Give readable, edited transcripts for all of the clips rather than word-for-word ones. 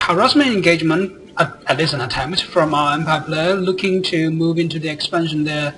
harassment engagement, at least an attempt from our Empire player, looking to move into the expansion there,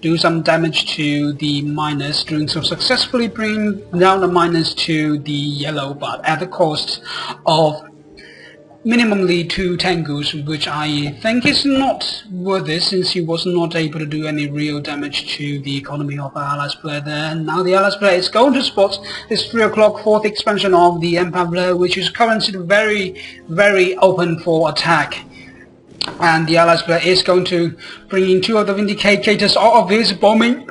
do some damage to the miners, doing so successfully, bring down the miners to the yellow, but at the cost of minimally 2 Tengus, which I think is not worth it, since he was not able to do any real damage to the economy of our allies player there. And now the allies player is going to spot this 3 o'clock 4th expansion of the Empire player, which is currently very open for attack. And the allies player is going to bring in 2 of the Vindicators out of his bombing.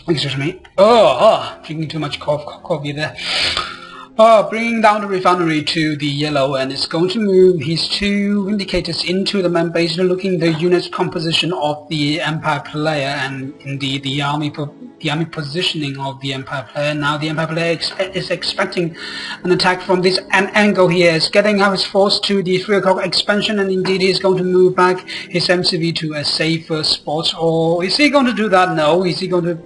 Excuse me. Drinking too much coffee there. Bringing down the refinery to the yellow, and it's going to move his 2 Vindicators into the main base, looking the unit composition of the Empire player and indeed the army positioning of the Empire player. Now the Empire player is expecting an attack from this angle here. Is getting out his force to the 3 o'clock expansion, and indeed he's going to move back his MCV to a safer spot. Or is he going to do that? No. Is he going to...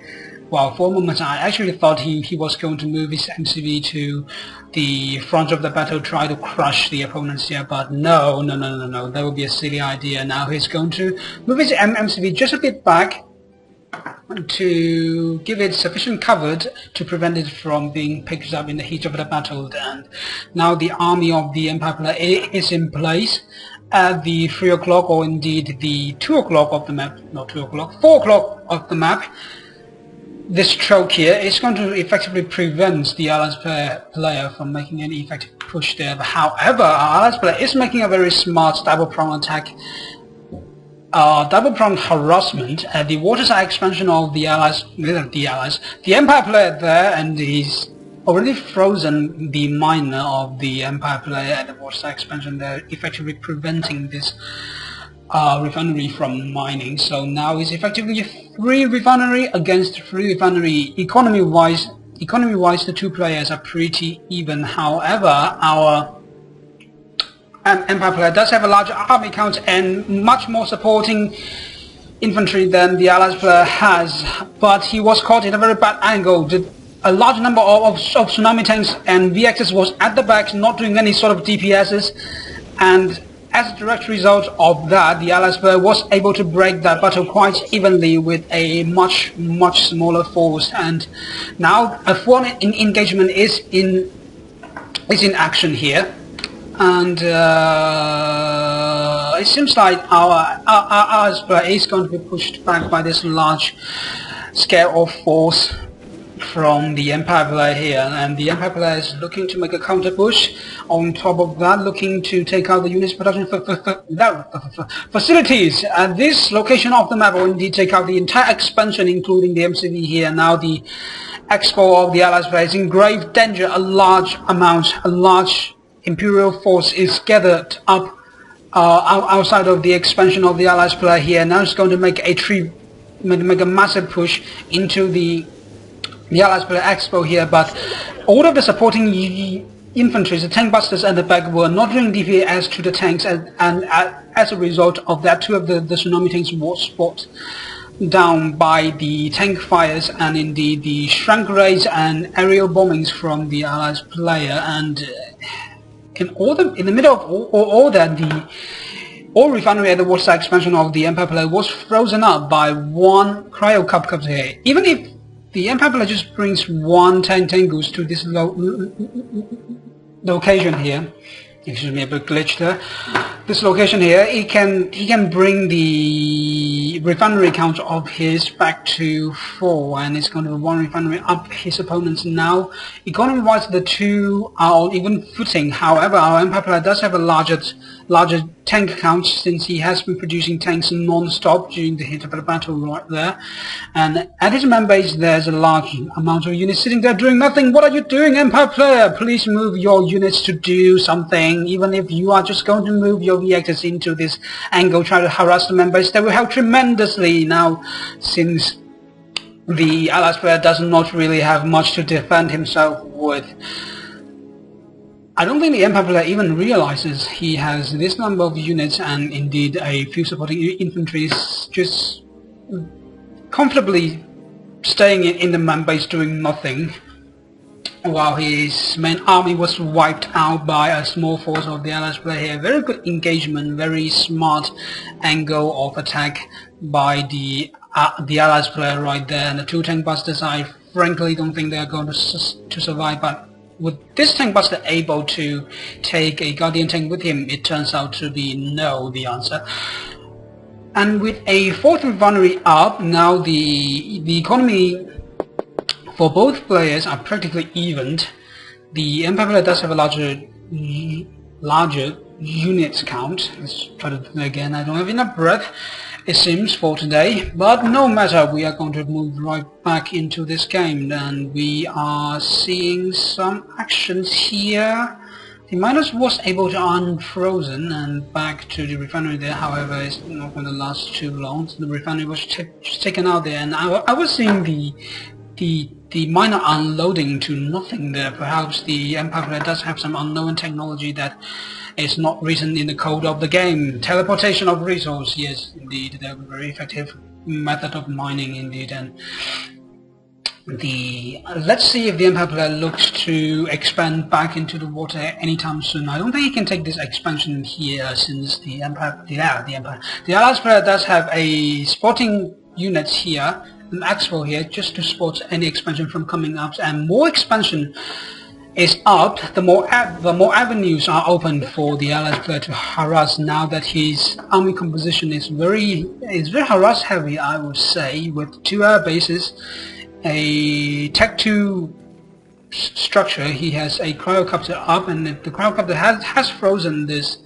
Well, for a moment I actually thought he was going to move his MCV to the front of the battle, try to crush the opponents here, but no, that would be a silly idea. Now he's going to move his MCV just a bit back to give it sufficient cover to prevent it from being picked up in the heat of the battle. And now the army of the Empire player is in place at the 3 o'clock, or indeed the 2 o'clock of the map, not 2 o'clock, 4 o'clock of the map. This choke here is going to effectively prevent the allies player from making any effective push there. However, our allies player is making a very smart double-prong attack, double-prong harassment at the waterside expansion of the Empire player there, and he's already frozen the miner of the Empire player at the waterside expansion there, effectively preventing this refinery from mining. So now it's effectively 3 refinery against 3 refinery. Economy-wise, the 2 players are pretty even. However, our Empire player does have a larger army count and much more supporting infantry than the Allies player has, but he was caught in a very bad angle. A large number of tsunami tanks and VXs was at the back, not doing any sort of DPSs, and as a direct result of that, the Allies player was able to break that battle quite evenly with a much smaller force. And now a full engagement is in action here, and it seems like our Allies player is going to be pushed back by this large scale of force from the Empire player here, and the Empire player is looking to make a counter push. On top of that, looking to take out the unit's production facilities at this location of the map, or indeed take out the entire expansion, including the MCV here. Now the expo of the Allies player is in grave danger. A large Imperial force is gathered up outside of the expansion of the Allies player here. Now it's going to make a massive push into the Allies player expo here, but all of the supporting infantry, the tank busters at the back, were not doing DPS to the tanks, and as a result of that, 2 of the tsunami tanks were spot down by the tank fires and indeed the shrunk raids and aerial bombings from the Allies player. And in the middle of all that, the refinery at the waterside expansion of the Empire player was frozen up by 1 cryo cub here. Even if the Empire player just brings 1 Tengus to this location here. Excuse me, a bit glitch there. This location here, he can bring the refinery count of his back to 4, and it's going to be 1 refinery up his opponents now. Economy-wise, the 2 are on even footing. However, our Empire player does have a larger tank count, since he has been producing tanks non-stop during the heat of the battle right there. And at his main base, there's a large amount of units sitting there doing nothing. What are you doing, Empire player? Please move your units to do something. Even if you are just going to move your VXs into this angle, try to harass the main base, that will help tremendously. Now, since the Allies player does not really have much to defend himself with, I don't think the Empire player even realizes he has this number of units and indeed a few supporting infantry just comfortably staying in the main base doing nothing. while his main army was wiped out by a small force of the Allies player here. Very good engagement, very smart angle of attack by the Allies player right there. And the two tank busters, I frankly don't think they're going to survive, but with this tank buster able to take a Guardian tank with him, it turns out to be no, the answer. And with a fourth refinery up, now the economy for both players are practically evened. The Empire player does have a larger units count. Let's try to do it again. I don't have enough breath, it seems, for today. But no matter, we are going to move right back into this game. And we are seeing some actions here. The miners was able to unfrozen and back to the refinery there. However, it's not going to last too long. So the refinery was just taken out there, and I was seeing the miner unloading to nothing there. Perhaps the Empire player does have some unknown technology that is not written in the code of the game. Teleportation of resource, yes, indeed, they're a very effective method of mining, indeed. And let's see if the Empire player looks to expand back into the water anytime soon. I don't think he can take this expansion here, since the Allies player does have a spotting units here, an expo here, just to spot any expansion from coming up. And more expansion is up, the more avenues are open for the Allies player to harass, now that his army composition is very harass heavy, I would say, with 2 air bases, a Tech 2 structure. He has a cryocopter up, and the cryocopter has frozen this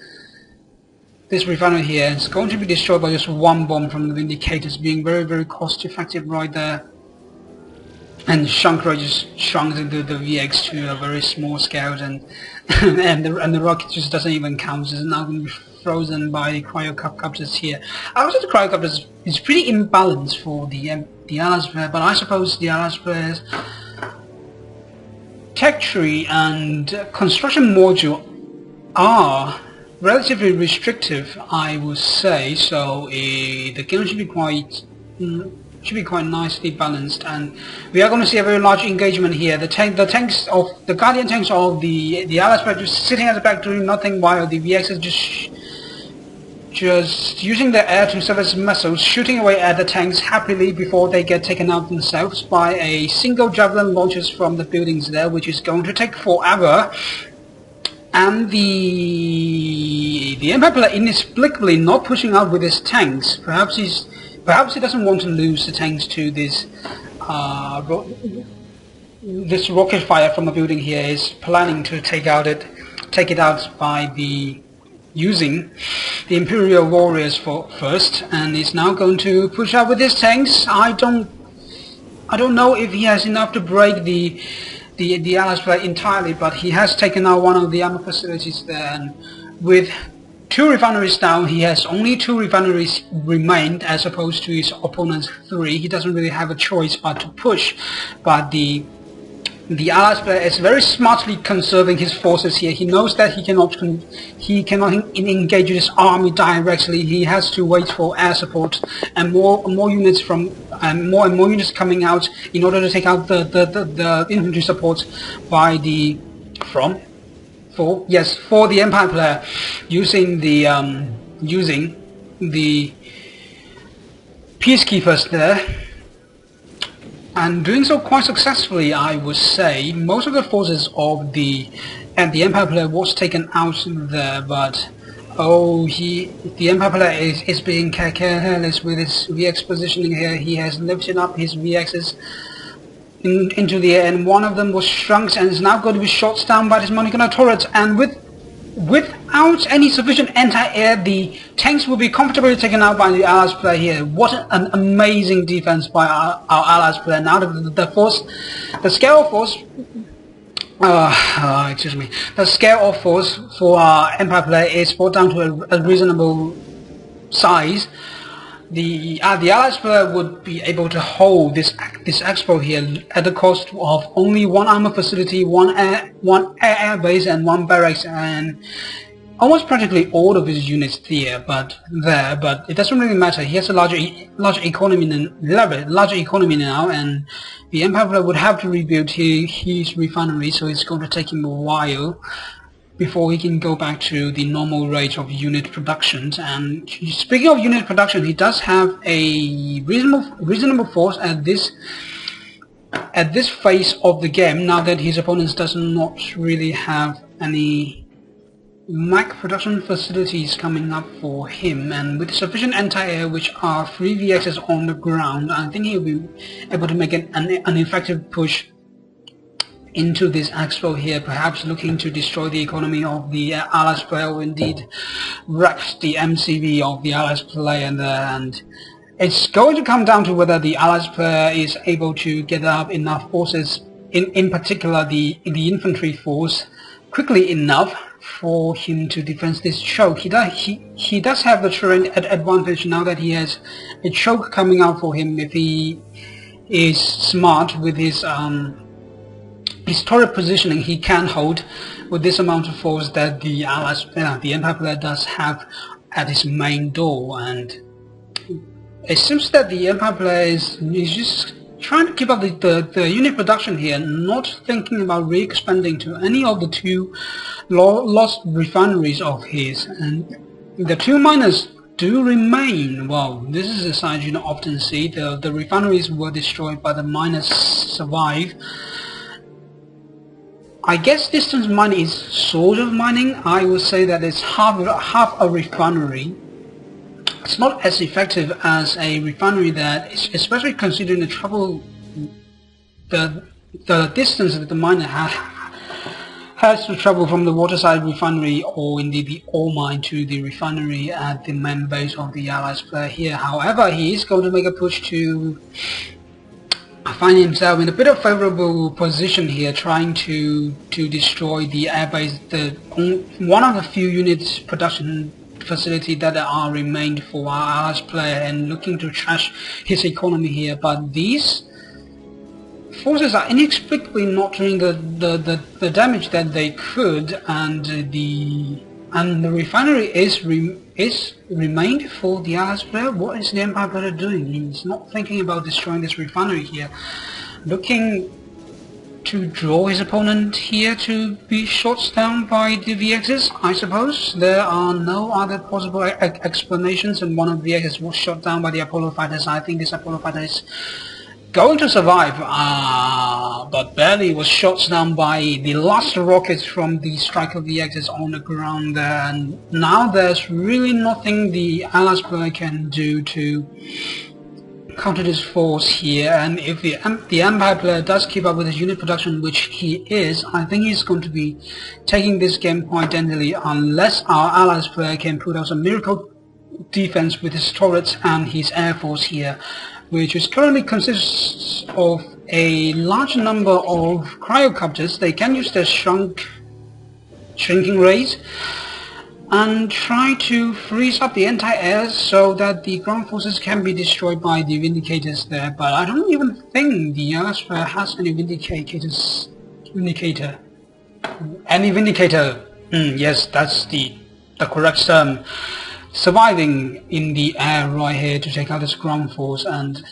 refinery here. It's going to be destroyed by just one bomb from the Vindicators, being very cost effective right there. And Shankar just shrunk into the VX to a very small scale, and the rocket just doesn't even count. It's now going to be frozen by the cryocopters here. I would say the cryocopters is pretty imbalanced for the Allies player, but I suppose the Allies players tech tree and construction module are relatively restrictive, I would say. So the game should be quite nicely balanced, and we are going to see a very large engagement here. The Guardian tanks of the Allies player just sitting at the back doing nothing, while the VX is just using their air-to-surface missiles, shooting away at the tanks happily before they get taken out themselves by a single javelin launches from the buildings there, which is going to take forever. And the Empire player inexplicably not pushing out with his tanks. Perhaps he doesn't want to lose the tanks to this this rocket fire from a building here. Is planning to take it out by using the Imperial Warriors first, and is now going to push out with his tanks. I don't know if he has enough to break the Allies player entirely, but he has taken out one of the armor facilities there, and with 2 refineries down, he has only 2 refineries remained as opposed to his opponent's 3. He doesn't really have a choice but to push, but the Allies player is very smartly conserving his forces here. He knows that he cannot engage his army directly. He has to wait for air support and more units and more units coming out in order to take out the infantry support by for the Empire player, using the peacekeepers there. And doing so quite successfully, I would say. Most of the forces of the Empire player was taken out there, but the Empire player is being careless with his VX positioning here. He has lifted up his VXs into the air, and one of them was shrunk and is now going to be shot down by this monocular turret. And without any sufficient anti-air, the tanks will be comfortably taken out by the Allies player here. What an amazing defense by our Allies player. Now the scale of force for our Empire player is brought down to a reasonable size. The Allies player would be able to hold this expo here at the cost of only 1 armor facility, one air base, and 1 barracks, and almost practically all of his units but it doesn't really matter. He has a larger economy now, and the Empire would have to rebuild his refinery, so it's going to take him a while before he can go back to the normal rate of unit productions. And speaking of unit production, he does have a reasonable force at this phase of the game, now that his opponents does not really have any Mac production facilities coming up for him, and with sufficient anti-air, which are 3 VXs on the ground, I think he'll be able to make an effective push into this expo here, perhaps looking to destroy the economy of the Allies player, or indeed wreck the MCV of the Allies player there. And it's going to come down to whether the Allies player is able to get up enough forces, in particular the infantry force, quickly enough for him to defend this choke. He does have the terrain advantage now that he has a choke coming out for him if he is smart with his turret positioning. He can hold with this amount of force that the Empire player does have at his main door, and it seems that the Empire player is just trying to keep up the unit production here, not thinking about re-expanding to any of the 2 lost refineries of his. And the 2 miners do remain. Well, this is a side you don't often see. The refineries were destroyed, but the miners survive. I guess distance mining is sort of mining. I would say that it's half a refinery. It's not as effective as a refinery that, especially considering the distance that the miner has to travel from the waterside refinery, or indeed the ore mine, to the refinery at the main base of the Allies player here. However, he is going to make a push to find himself in a bit of favorable position here, trying to destroy the airbase, one of the few units production facility that are remained for our Allies player, and looking to trash his economy here. But these forces are inexplicably not doing the damage that they could, and the refinery is remained for the Allies player. What is the Empire player doing? He's not thinking about destroying this refinery here, looking to draw his opponent here to be shot down by the VXs, I suppose. There are no other possible explanations, and one of the VXs was shot down by the Apollo fighters. I think this Apollo fighter is going to survive, but barely was shot down by the last rockets from the Striker VXs on the ground there. And now there's really nothing the Allies player can do to counter this force here, and if the Empire player does keep up with his unit production, which he is, I think he's going to be taking this game quite handily, unless our Allies player can put out some miracle defense with his turrets and his air force here, which is currently consists of a large number of cryocopters. They can use their shrinking rays and try to freeze up the anti-air so that the ground forces can be destroyed by the Vindicators there. But I don't even think the Allies player has any Vindicator. Yes, that's the correct term. Surviving in the air right here to take out this ground force, and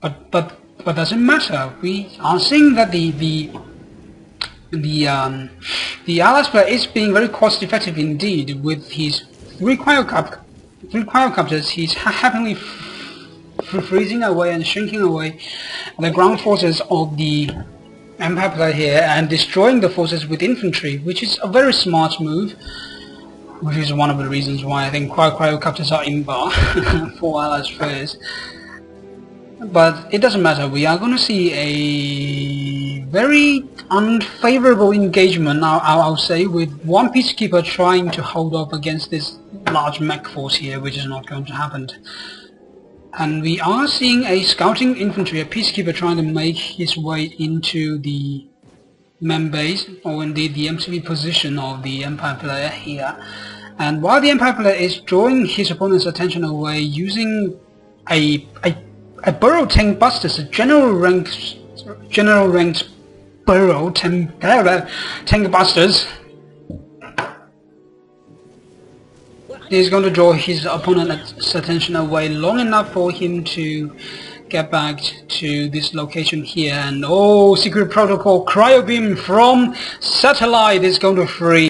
but doesn't matter. We are seeing that the Allies player is being very cost effective indeed with his 3 cryocopters. He's happily freezing away and shrinking away the ground forces of the Empire player here, and destroying the forces with infantry, which is a very smart move, which is one of the reasons why I think cryocopters are in bar for Allies players. But it doesn't matter. We are going to see a very unfavorable engagement, I'll say, with one peacekeeper trying to hold off against this large mech force here, which is not going to happen. And we are seeing a scouting infantry, a peacekeeper, trying to make his way into the main base, or indeed the MCV position of the Empire player here. And while the Empire player is drawing his opponent's attention away using a burrow tank busters, a general ranked burrow tank busters, He's going to draw his opponent's attention away long enough for him to get back to this location here. And oh, secret protocol cryo beam from satellite is going to free.